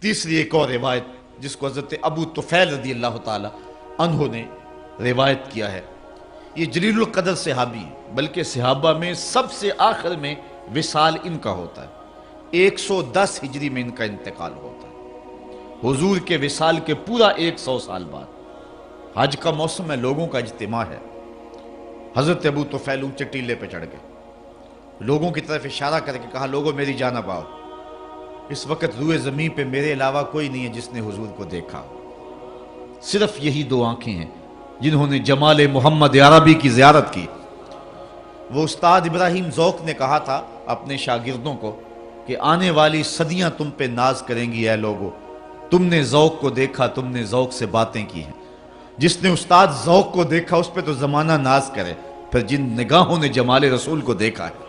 تیسری ایک اور روایت جس کو حضرت ابو طفیل رضی اللہ تعالی عنہ نے روایت کیا ہے، یہ جلیل القدر صحابی ہیں، بلکہ صحابہ میں سب سے آخر میں وصال ان کا ہوتا ہے، 110 ہجری میں ان کا انتقال ہوتا ہے، حضور کے وصال کے پورا 100 سال بعد۔ حج کا موسم ہے، لوگوں کا اجتماع ہے، حضرت ابو طفیل اونچے ٹیلے پہ چڑھ گئے، لوگوں کی طرف اشارہ کر کے کہا، لوگوں میری جانب آؤ، اس وقت روئے زمین پہ میرے علاوہ کوئی نہیں ہے جس نے حضور کو دیکھا، صرف یہی دو آنکھیں ہیں جنہوں نے جمال محمد عربی کی زیارت کی۔ وہ استاد ابراہیم ذوق نے کہا تھا اپنے شاگردوں کو کہ آنے والی صدیاں تم پہ ناز کریں گی اے لوگو، تم نے ذوق کو دیکھا، تم نے ذوق سے باتیں کی ہیں۔ جس نے استاد ذوق کو دیکھا اس پہ تو زمانہ ناز کرے، پھر جن نگاہوں نے جمال رسول کو دیکھا ہے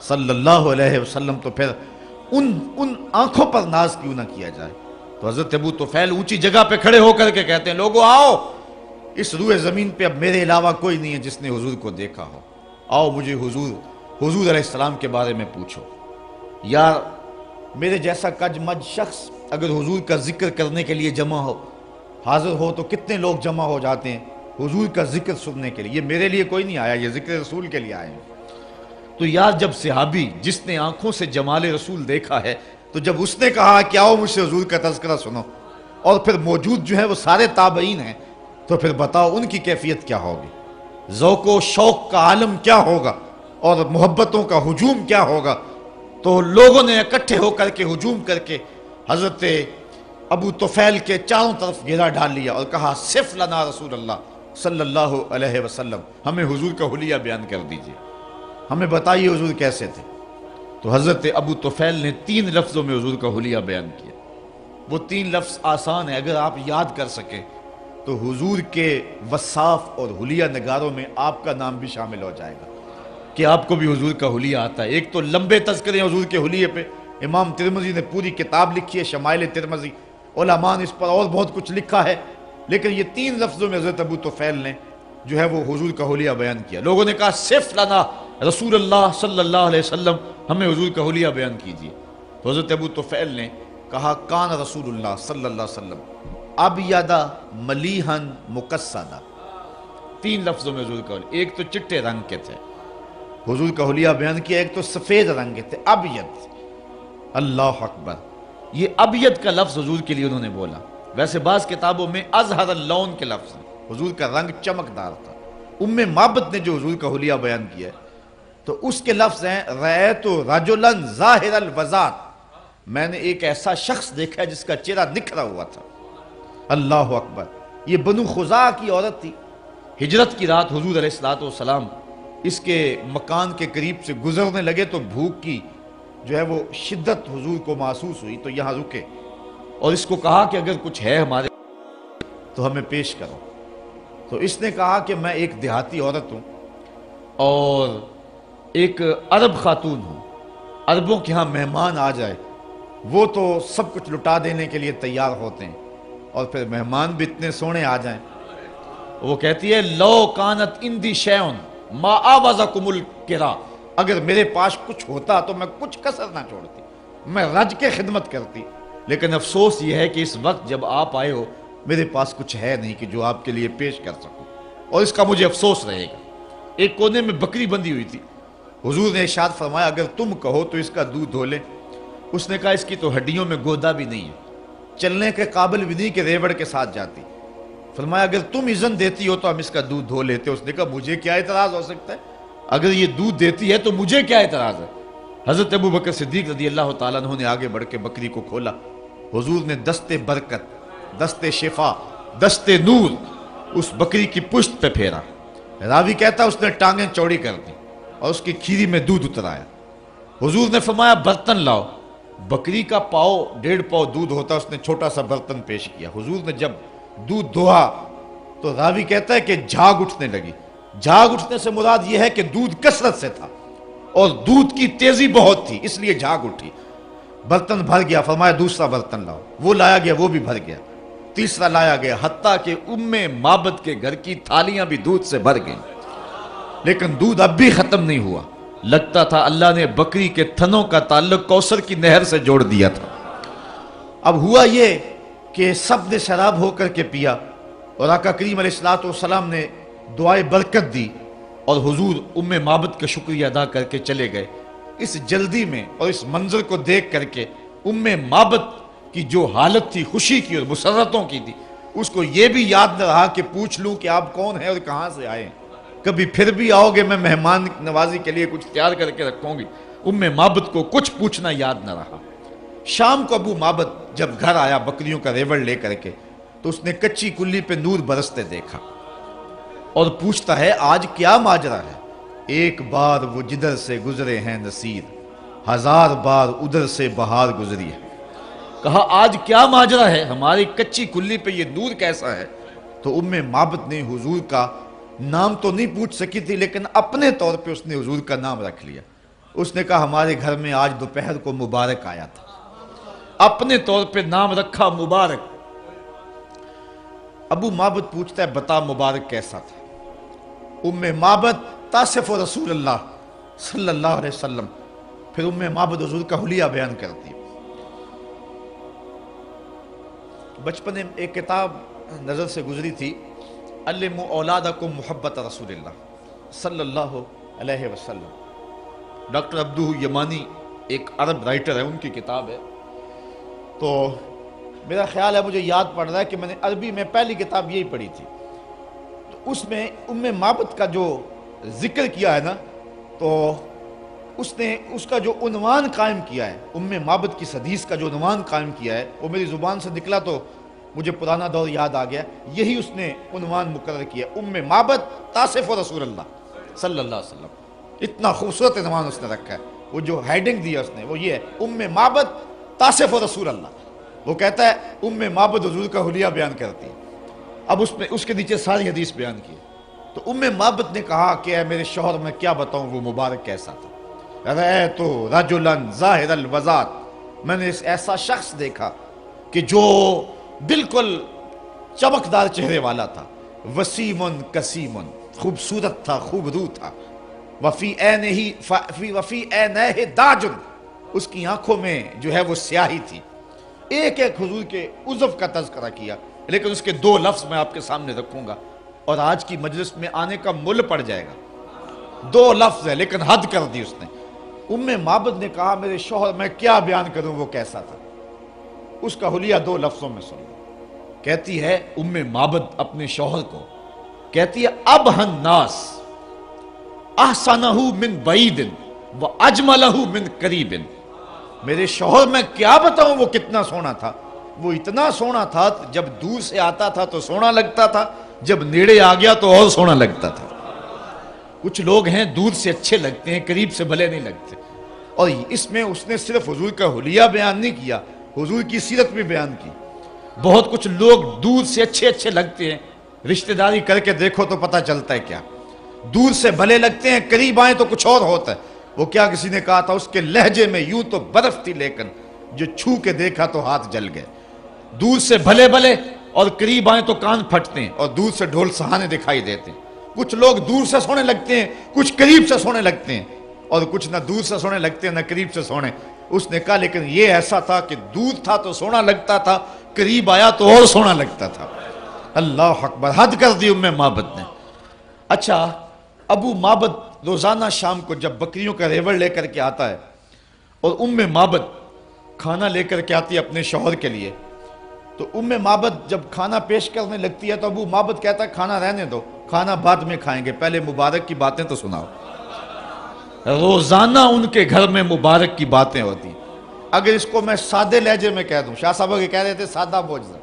صلی اللہ علیہ وسلم تو پھر ان آنکھوں پر ناز کیوں نہ کیا جائے۔ تو حضرت ابو طفیل اونچی جگہ پہ کھڑے ہو کر کے کہتے ہیں، لوگو آؤ، اس روئے زمین پہ اب میرے علاوہ کوئی نہیں ہے جس نے حضور کو دیکھا ہو، آؤ مجھے حضور علیہ السلام کے بارے میں پوچھو۔ یار میرے جیسا کج مج شخص اگر حضور کا ذکر کرنے کے لیے جمع ہو، حاضر ہو، تو کتنے لوگ جمع ہو جاتے ہیں حضور کا ذکر سننے کے لیے۔ یہ میرے لیے کوئی نہیں آیا، یہ ذکر رسول کے لیے آئے ہیں۔ تو یار جب صحابی جس نے آنکھوں سے جمال رسول دیکھا ہے، تو جب اس نے کہا کہ آؤ مجھ سے حضور کا تذکرہ سنو، اور پھر موجود جو ہیں وہ سارے تابعین ہیں، تو پھر بتاؤ ان کی کیفیت کیا ہوگی، ذوق و شوق کا عالم کیا ہوگا اور محبتوں کا ہجوم کیا ہوگا۔ تو لوگوں نے اکٹھے ہو کر کے ہجوم کر کے حضرت ابو طفیل کے چاروں طرف گھیرا ڈال لیا اور کہا، صف لنا رسول اللہ صلی اللہ علیہ وسلم، ہمیں حضور کا حلیہ بیان کر دیجئے، ہمیں بتائیے حضور کیسے تھے۔ تو حضرت ابو طفیل نے 3 لفظوں میں حضور کا حلیہ بیان کیا۔ وہ 3 لفظ آسان ہیں، اگر آپ یاد کر سکیں تو حضور کے وصاف اور حلیہ نگاروں میں آپ کا نام بھی شامل ہو جائے گا کہ آپ کو بھی حضور کا حلیہ آتا ہے۔ ایک تو لمبے تذکرے حضور کے حلیے پہ، امام ترمذی نے پوری کتاب لکھی ہے شمائل ترمذی، علماء نے اس پر اور بہت کچھ لکھا ہے، لیکن یہ 3 لفظوں میں حضرت ابو طفیل نے جو ہے وہ حضور کا حلیہ بیان کیا۔ لوگوں نے کہا، صف لنا رسول اللہ صلی اللہ علیہ وسلم، ہمیں حضور کا حلیہ بیان کیجیے۔ تو حضرت ابو طفیل نے کہا، کان رسول اللہ صلی اللہ علیہ وسلم ابیض ملیحن مقصدا۔ 3 لفظوں میں حضور کا حلیہ، ایک تو چٹے رنگ کے تھے، حضور کا حلیہ بیان کیا، ایک تو سفید رنگ کے تھے، ابیض۔ اللہ اکبر، یہ ابیض کا لفظ حضور کے لیے انہوں نے بولا۔ ویسے بعض کتابوں میں ازہر اللون کے لفظ ہیں، حضور کا رنگ چمکدار تھا۔ ام معبد نے جو حضور کا حلیہ بیان کیا ہے تو اس کے لفظ ہیں، رأیت رجلا ظاہر الوضاعت، میں نے ایک ایسا شخص دیکھا جس کا چہرہ نکھرا ہوا تھا۔ اللہ اکبر، یہ بنو خزاعہ کی عورت تھی۔ ہجرت کی رات حضور علیہ السلام اس کے مکان کے قریب سے گزرنے لگے تو بھوک کی جو ہے وہ شدت حضور کو محسوس ہوئی، تو یہاں رکے اور اس کو کہا کہ اگر کچھ ہے ہمارے تو ہمیں پیش کرو۔ تو اس نے کہا کہ میں ایک دیہاتی عورت ہوں اور ایک عرب خاتون ہوں، عربوں کے ہاں مہمان آ جائے وہ تو سب کچھ لٹا دینے کے لیے تیار ہوتے ہیں، اور پھر مہمان بھی اتنے سونے آ جائیں۔ وہ کہتی ہے، لو کانت اندی شیون ما آوازکم الکرا، اگر میرے پاس کچھ ہوتا تو میں کچھ کسر نہ چھوڑتی، میں رج کے خدمت کرتی، لیکن افسوس یہ ہے کہ اس وقت جب آپ آئے ہو میرے پاس کچھ ہے نہیں کہ جو آپ کے لیے پیش کر سکوں، اور اس کا مجھے افسوس رہے گا۔ ایک کونے میں بکری بندھی ہوئی تھی، حضور نے ارشاد فرمایا، اگر تم کہو تو اس کا دودھ دھو لے۔ اس نے کہا، اس کی تو ہڈیوں میں گودا بھی نہیں ہے، چلنے کے قابل بھی نہیں کہ ریوڑ کے ساتھ جاتی۔ فرمایا، اگر تم اذن دیتی ہو تو ہم اس کا دودھ دھو لیتے۔ اس نے کہا، مجھے کیا اعتراض ہو سکتا ہے، اگر یہ دودھ دیتی ہے تو مجھے کیا اعتراض ہے۔ حضرت ابو بکر صدیق رضی اللہ تعالیٰ عنہ نے آگے بڑھ کے بکری کو کھولا، حضور نے دست برکت، دست شفا، دست نور اس بکری کی پشت پہ پھیرا۔ راوی کہتا اس نے ٹانگیں چوڑی کر دی اور اس کی کھیری میں دودھ اترایا۔ حضور نے فرمایا، برتن لاؤ۔ بکری کا 1.5 پاؤ دودھ ہوتا، اس نے چھوٹا سا برتن پیش کیا۔ حضور نے جب دودھ دھویا تو راوی کہتا ہے کہ جھاگ اٹھنے لگی۔ جھاگ اٹھنے سے مراد یہ ہے کہ دودھ کثرت سے تھا اور دودھ کی تیزی بہت تھی، اس لیے جھاگ اٹھی۔ برتن بھر گیا، فرمایا دوسرا برتن لاؤ۔ وہ لایا گیا، وہ بھی بھر گیا۔ تیسرا لایا گیا، حتیٰ کہ ام معبد کے گھر کی تھالیاں بھی دودھ سے بھر گئیں، لیکن دودھ اب بھی ختم نہیں ہوا۔ لگتا تھا اللہ نے بکری کے تھنوں کا تعلق کوثر کی نہر سے جوڑ دیا تھا۔ اب ہوا یہ کہ سب نے شراب ہو کر کے پیا اور آقا کریم علیہ الصلوۃ والسلام نے دعائے برکت دی اور حضور ام معبد کا شکریہ ادا کر کے چلے گئے۔ اس جلدی میں اور اس منظر کو دیکھ کر کے ام معبد کی جو حالت تھی خوشی کی اور مسرتوں کی تھی، اس کو یہ بھی یاد نہ رہا کہ پوچھ لوں کہ آپ کون ہیں اور کہاں سے آئے ہیں، کبھی پھر بھی آؤ گے میں مہمان نوازی کے لیے کچھ تیار کر کے رکھوں گی۔ ام معبد کو کچھ پوچھنا یاد نہ رہا۔ شام کو ابو معبد جب گھر آیا بکریوں کا ریوڑ لے کر کے تو اس نے کچی کلی پہ نور برستے دیکھا اور پوچھتا ہے آج کیا ماجرا ہے؟ ایک بار وہ جدھر سے گزرے ہیں نصیر، ہزار بار ادھر سے بہار گزری ہے۔ کہا آج کیا ماجرا ہے، ہماری کچی کلی پہ یہ نور کیسا ہے؟ تو ام معبد نے حضور کا نام تو نہیں پوچھ سکی تھی لیکن اپنے طور پہ اس نے حضور کا نام رکھ لیا۔ اس نے کہا ہمارے گھر میں آج دوپہر کو مبارک آیا تھا، اپنے طور پہ نام رکھا مبارک۔ ابو معبد پوچھتا ہے بتا مبارک کیسا تھا؟ ام معبد تصف رسول اللہ صلی اللہ علیہ وسلم، پھر ام معبد حضور کا حلیہ بیان کرتی ہے۔ بچپن میں ایک کتاب نظر سے گزری تھی، علموا اولادکم محبت رسول اللہ صلی اللہ علیہ وسلم، ڈاکٹر عبدہ یمانی ایک عرب رائٹر ہے، ان کی کتاب ہے۔ تو میرا خیال ہے مجھے یاد پڑ رہا ہے کہ میں نے عربی میں پہلی کتاب یہی پڑھی تھی، تو اس میں ام معبد کا جو ذکر کیا ہے نا، تو اس نے اس کا جو عنوان قائم کیا ہے، ام معبد کی حدیث کا جو عنوان قائم کیا ہے، وہ میری زبان سے نکلا تو مجھے پرانا دور یاد آ گیا، یہی اس نے عنوان مقرر کیا، ام معبد تصف رسول اللہ صلی اللہ علیہ وسلم۔ اتنا خوبصورت عنوان اس نے رکھا ہے، وہ جو ہیڈنگ دیا اس نے وہ یہ ہے، ام معبد تصف رسول اللہ۔ وہ کہتا ہے ام معبد حضور کا حلیہ بیان کرتی ہے۔ اب اس کے نیچے ساری حدیث بیان کی، تو ام معبد نے کہا کہ اے میرے شوہر میں کیا بتاؤں وہ مبارک کیسا تھا؟ رأیت رجلا ظاہر الوضاۃ، میں نے ایسا شخص دیکھا کہ جو بالکل چمکدار چہرے والا تھا، وسیم کسیم، خوبصورت تھا، خوب رو تھا، وفی عینیہ داج، اس کی آنکھوں میں جو ہے وہ سیاہی تھی۔ ایک ایک حضور کے عضو کا تذکرہ کیا، لیکن اس کے دو لفظ میں آپ کے سامنے رکھوں گا اور آج کی مجلس میں آنے کا مل پڑ جائے گا۔ دو لفظ ہے لیکن حد کر دی اس نے۔ ام معبد نے کہا میرے شوہر میں کیا بیان کروں وہ کیسا تھا؟ اس کا حلیہ دو لفظوں میں سن لو۔ کہتی ہے ام معبد اپنے شوہر کو، کہتی ہے ابہ الناس احسنہ من بعید و اجملہ من قریب۔ میرے شوہر میں کیا بتاؤں وہ کتنا سونا تھا، وہ اتنا سونا تھا جب دور سے آتا تھا تو سونا لگتا تھا، جب نیڑے آ گیا تو اور سونا لگتا تھا۔ کچھ لوگ ہیں دور سے اچھے لگتے ہیں، قریب سے بھلے نہیں لگتے، اور اس میں اس نے صرف حضور کا حلیہ بیان نہیں کیا، حضور کی سیرت بھی بیان کی۔ بہت کچھ لوگ دور سے اچھے لگتے ہیں، رشتہ داری کر کے دیکھو تو پتہ چلتا ہے کیا، دور سے بھلے لگتے ہیں، قریب آئیں تو کچھ اور ہوتا ہے۔ وہ کیا کسی نے کہا تھا اس کے لہجے میں یوں تو برف تھی لیکن جو چھو کے دیکھا تو ہاتھ جل گئے۔ دور سے بھلے اور قریب آئیں تو کان پھٹتے ہیں اور دور سے ڈھول سہانے دکھائی دیتے ہیں۔ کچھ لوگ دور سے سونے لگتے ہیں، کچھ قریب سے سونے لگتے ہیں، اور کچھ نہ دور سے سونے لگتے ہیں نہ قریب سے سونے۔ اس نے کہا لیکن یہ ایسا تھا کہ دور تھا تو سونا لگتا تھا، قریب آیا تو اور سونا لگتا تھا۔ اللہ اکبر، حد کر دی ام معبد نے۔ اچھا، ابو معبد روزانہ شام کو جب بکریوں کا ریوڑ لے کر کے آتا ہے اور ام معبد کھانا لے کر کے آتی ہے اپنے شوہر کے لیے، تو ام معبد جب کھانا پیش کرنے لگتی ہے تو ابو معبد کہتا ہے کھانا رہنے دو، کھانا بعد میں کھائیں گے، پہلے مبارک کی باتیں تو سناؤ۔ روزانہ ان کے گھر میں مبارک کی باتیں ہوتی ہیں۔ اگر اس کو میں سادے لہجے میں کہہ دوں، شاہ صاحب کہہ رہے تھے سادہ معجزہ،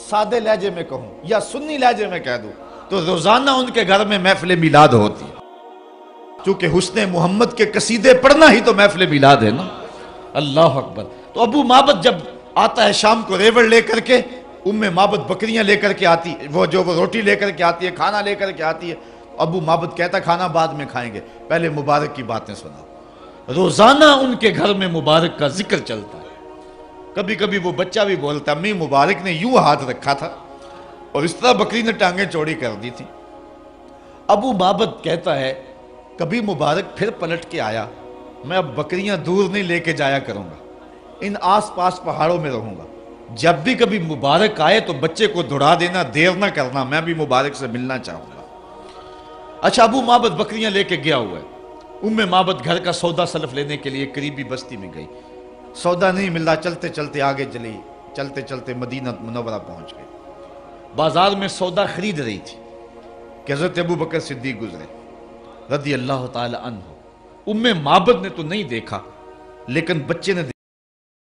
سادے لہجے میں کہوں یا سنی لہجے میں کہہ دوں تو روزانہ ان کے گھر میں محفل میلاد ہوتی ہے، چونکہ حسن محمد کے قصیدے پڑھنا ہی تو محفل میلاد ہے نا۔ اللہ اکبر۔ تو ابو معبد جب آتا ہے شام کو ریوڑ لے کر کے، ام معبد بکریاں لے کر کے آتی، وہ روٹی لے کر کے آتی ہے، کھانا لے کر کے آتی ہے، ابو معبد کہتا ہے کھانا بعد میں کھائیں گے، پہلے مبارک کی باتیں سناؤ۔ روزانہ ان کے گھر میں مبارک کا ذکر چلتا ہے۔ کبھی کبھی وہ بچہ بھی بولتا ہے امی مبارک نے یوں ہاتھ رکھا تھا اور اس طرح بکری نے ٹانگیں چوڑی کر دی تھی۔ ابو معبد کہتا ہے کبھی مبارک پھر پلٹ کے آیا، میں اب بکریاں دور نہیں لے کے جایا کروں گا، ان آس پاس پہاڑوں میں رہوں گا، جب بھی کبھی مبارک آئے تو بچے کو دوڑا دینا، دیر نہ کرنا، میں بھی مبارک سے ملنا چاہوں گا۔ اچھا، ابو معبد بکریاں لے کے گیا ہوا ہے، معبد گھر کا سودا سلف لینے کے لیے قریبی بستی میں گئی، سودا نہیں مل رہا، چلتے چلتے آگے چلی، چلتے چلتے مدینہ منورہ پہنچ گئے۔ بازار میں سودا خرید رہی تھی کہ حضرت ابو بکر صدیق گزرے رضی اللہ تعالی عنہ۔ معبد نے تو نہیں دیکھا، لیکن بچے نے